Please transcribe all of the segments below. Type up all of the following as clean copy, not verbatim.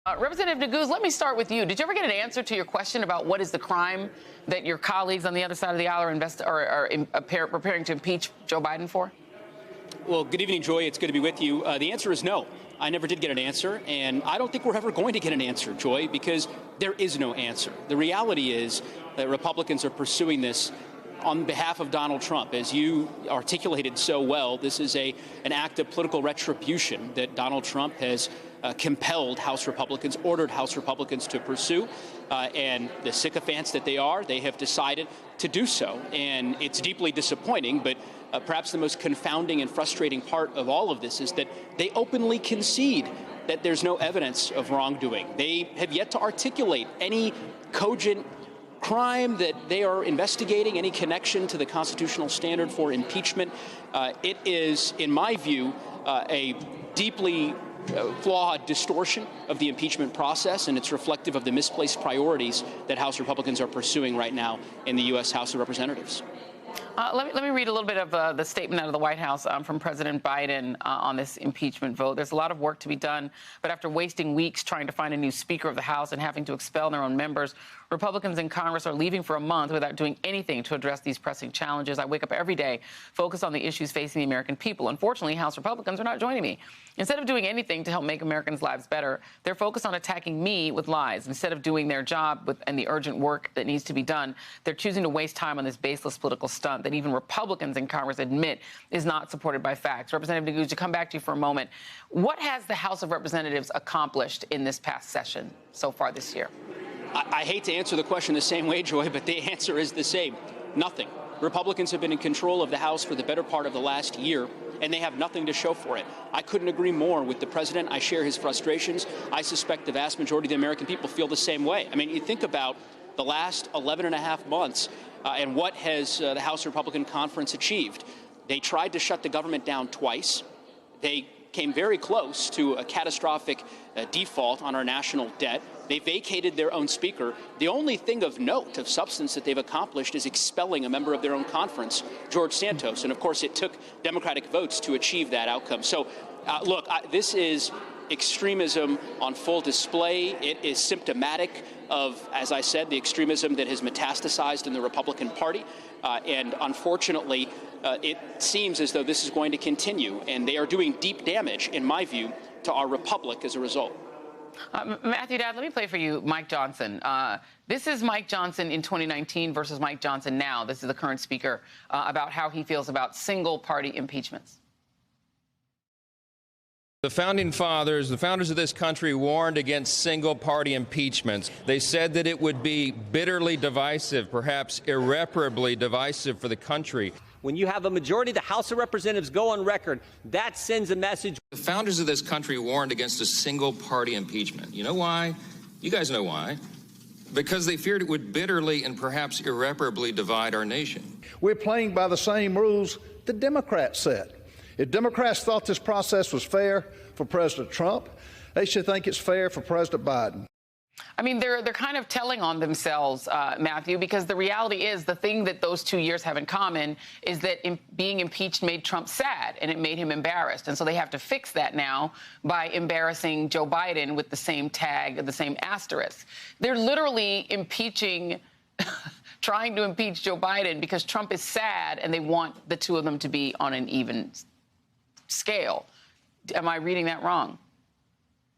Representative Neguse, let me start with you. Did you ever get an answer to your question about what is the crime that your colleagues on the other side of the aisle are preparing to impeach Joe Biden for? Well, good evening, Joy. It's good to be with you. The answer is no. I never did get an answer, and I don't think we're ever going to get an answer, Joy, because there is no answer. The reality is that Republicans are pursuing this on behalf of Donald Trump. As you articulated so well, this is an act of political retribution that Donald Trump has compelled House Republicans, ordered House Republicans to pursue. And the sycophants that they are, they have decided to do so. And it's deeply disappointing, but perhaps the most confounding and frustrating part of all of this is that they openly concede that there's no evidence of wrongdoing. They have yet to articulate any cogent crime that they are investigating, any connection to the constitutional standard for impeachment. It is, in my view, a deeply flawed distortion of the impeachment process, and it's reflective of the misplaced priorities that House Republicans are pursuing right now in the U.S. House of Representatives. Let me read a little bit of the statement out of the White House from President Biden on this impeachment vote. There's a lot of work to be done, but after wasting weeks trying to find a new Speaker of the House and having to expel their own members, Republicans in Congress are leaving for a month without doing anything to address these pressing challenges. I wake up every day focused on the issues facing the American people. Unfortunately, House Republicans are not joining me. Instead of doing anything to help make Americans' lives better, they're focused on attacking me with lies. Instead of doing their job and the urgent work that needs to be done, they're choosing to waste time on this baseless political stunt that even Republicans in Congress admit is not supported by facts. Representative Neguse, to come back to you for a moment, what has the House of Representatives accomplished in this past session so far this year? I hate to answer the question the same way, Joy, but the answer is the same. Nothing. Republicans have been in control of the House for the better part of the last year, and they have nothing to show for it. I couldn't agree more with the president. I share his frustrations. I suspect the vast majority of the American people feel the same way. I mean, you think about the last 11 and a half months and what has the House Republican Conference achieved. They tried to shut the government down twice. They came very close to a catastrophic default on our national debt. They vacated their own speaker. The only thing of note, of substance that they've accomplished is expelling a member of their own conference, George Santos. And of course, it took Democratic votes to achieve that outcome. So, look, this is extremism on full display. It is symptomatic of, as I said, the extremism that has metastasized in the Republican Party. And unfortunately, it seems as though this is going to continue. And they are doing deep damage, in my view, to our republic as a result. Matthew Dad, let me play for you Mike Johnson. This is Mike Johnson in 2019 versus Mike Johnson now. This is the current speaker about how he feels about single-party impeachments. The founding fathers, the founders of this country, warned against single-party impeachments. They said that it would be bitterly divisive, perhaps irreparably divisive for the country. When you have a majority of the House of Representatives go on record, that sends a message. The founders of this country warned against a single-party impeachment. You know why? You guys know why. Because they feared it would bitterly and perhaps irreparably divide our nation. We're playing by the same rules the Democrats set. If Democrats thought this process was fair for President Trump, they should think it's fair for President Biden. I mean, they're kind of telling on themselves, Matthew, because the reality is the thing that those 2 years have in common is that being impeached made Trump sad and it made him embarrassed. And so they have to fix that now by embarrassing Joe Biden with the same tag, the same asterisk. They're literally impeaching, trying to impeach Joe Biden because Trump is sad and they want the two of them to be on an even scale. Am I reading that wrong?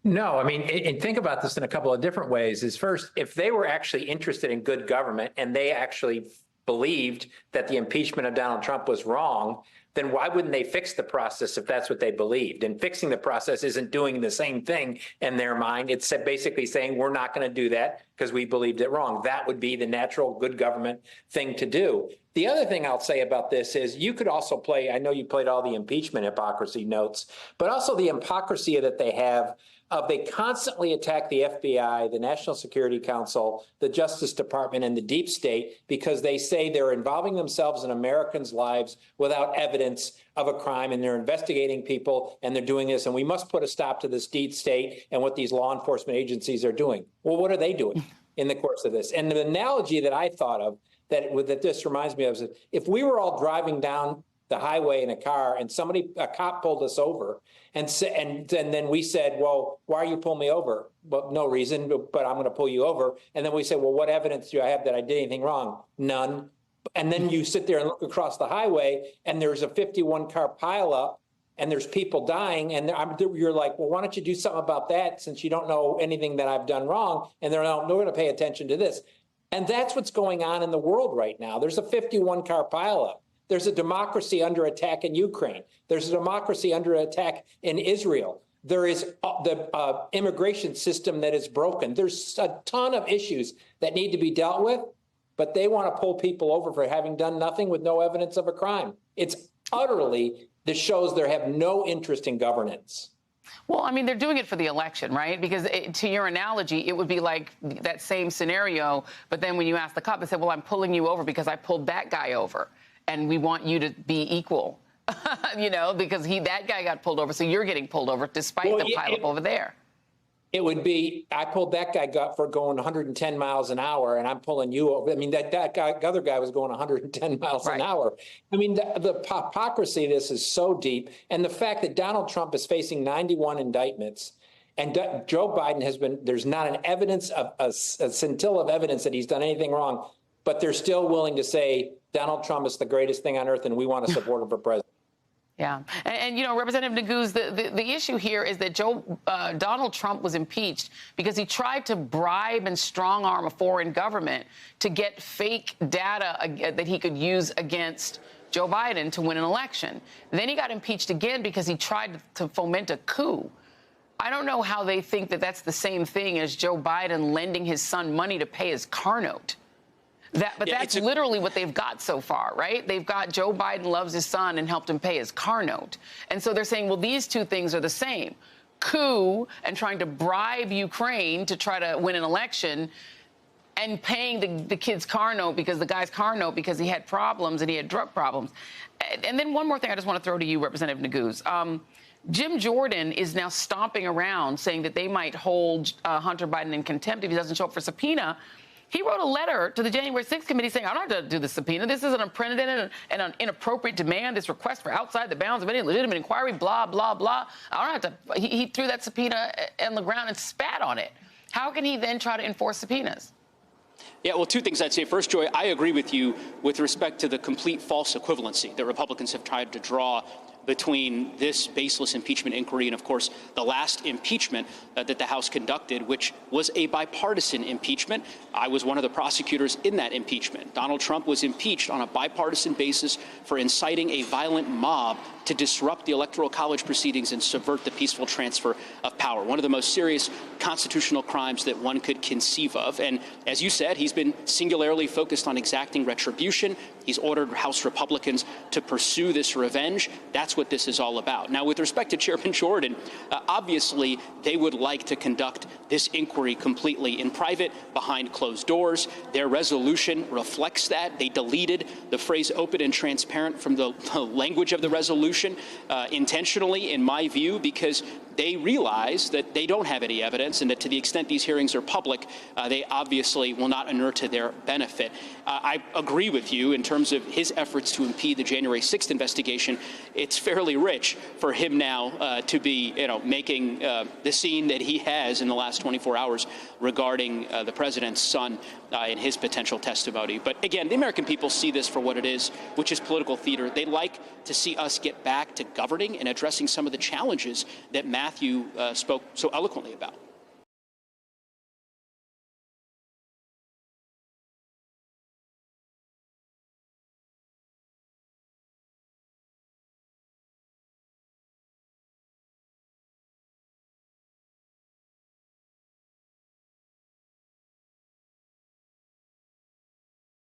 No, I mean, and think about this in a couple of different ways. Is first, if they were actually interested in good government and they actually believed that the impeachment of Donald Trump was wrong, then why wouldn't they fix the process if that's what they believed? And fixing the process isn't doing the same thing in their mind. It's basically saying we're not going to do that because we believed it wrong. That would be the natural good government thing to do. The other thing I'll say about this is you could also play, I know you played all the impeachment hypocrisy notes, but also the hypocrisy that they have of they constantly attack the FBI, the National Security Council, the Justice Department, and the deep state because they say they're involving themselves in Americans' lives without evidence of a crime, and they're investigating people, and they're doing this, and we must put a stop to this deep state and what these law enforcement agencies are doing. Well, what are they doing in the course of this? And the analogy that I thought of that this reminds me of is if we were all driving down the highway in a car, and a cop pulled us over, and then we said, well, why are you pulling me over? Well, no reason, but I'm going to pull you over. And then we said, well, what evidence do I have that I did anything wrong? None. And then you sit there and look across the highway, and there's a 51-car pileup, and there's people dying, and you're like, well, why don't you do something about that since you don't know anything that I've done wrong? And they're not, we're going to pay attention to this. And that's what's going on in the world right now. There's a 51-car pileup. There's a democracy under attack in Ukraine. There's a democracy under attack in Israel. There is the immigration system that is broken. There's a ton of issues that need to be dealt with, but they want to pull people over for having done nothing with no evidence of a crime. It's utterly, this shows they have no interest in governance. Well, I mean, they're doing it for the election, right? Because to your analogy, it would be like that same scenario. But then when you ask the cop, they said, well, I'm pulling you over because I pulled that guy over. And we want you to be equal, you know, because that guy got pulled over. So you're getting pulled over despite the pileup over there. It would be, I pulled that guy for going 110 miles an hour, and I'm pulling you over. I mean, that other guy was going 110 miles an hour. I mean, the hypocrisy of this is so deep. And the fact that Donald Trump is facing 91 indictments, and Joe Biden has been, there's not an evidence of a scintilla of evidence that he's done anything wrong, but they're still willing to say Donald Trump is the greatest thing on earth, and we want to support him for president. Yeah. And you know, Representative Neguse, the issue here is that Donald Trump was impeached because he tried to bribe and strong arm a foreign government to get fake data that he could use against Joe Biden to win an election. Then he got impeached again because he tried to foment a coup. I don't know how they think that that's the same thing as Joe Biden lending his son money to pay his car note. But that's literally what they've got so far, right? They've got Joe Biden loves his son and helped him pay his car note. And so they're saying, well, these two things are the same. Coup and trying to bribe Ukraine to try to win an election, and paying the kid's car note because the guy's car note because he had problems and he had drug problems. And then one more thing I just want to throw to you, Representative Neguse. Jim Jordan is now stomping around saying that they might hold Hunter Biden in contempt if he doesn't show up for subpoena. He wrote a letter to the January 6th committee saying, I don't have to do the subpoena. This is an unprecedented and an inappropriate demand. This request for outside the bounds of any legitimate inquiry, blah, blah, blah. I don't have to. He threw that subpoena on the ground and spat on it. How can he then try to enforce subpoenas? Yeah, well, two things I'd say. First, Joy, I agree with you with respect to the complete false equivalency that Republicans have tried to draw between this baseless impeachment inquiry and, of course, the last impeachment that the House conducted, which was a bipartisan impeachment. I was one of the prosecutors in that impeachment. Donald Trump was impeached on a bipartisan basis for inciting a violent mob to disrupt the Electoral College proceedings and subvert the peaceful transfer of power. One of the most serious constitutional crimes that one could conceive of. And as you said, he's been singularly focused on exacting retribution. He's ordered House Republicans to pursue this revenge. That's what this is all about. Now, with respect to Chairman Jordan, obviously they would like to conduct this inquiry completely in private, behind closed doors. Their resolution reflects that. They deleted the phrase open and transparent from the language of the resolution intentionally, in my view, because they realize that they don't have any evidence and that to the extent these hearings are public, they obviously will not inure to their benefit. I agree with you in terms of his efforts to impede the January 6th investigation. It's fairly rich for him now to be, making the scene that he has in the last 24 hours regarding the president's son in his potential testimony. But again, the American people see this for what it is, which is political theater. They like to see us get back to governing and addressing some of the challenges that Matthew spoke so eloquently about.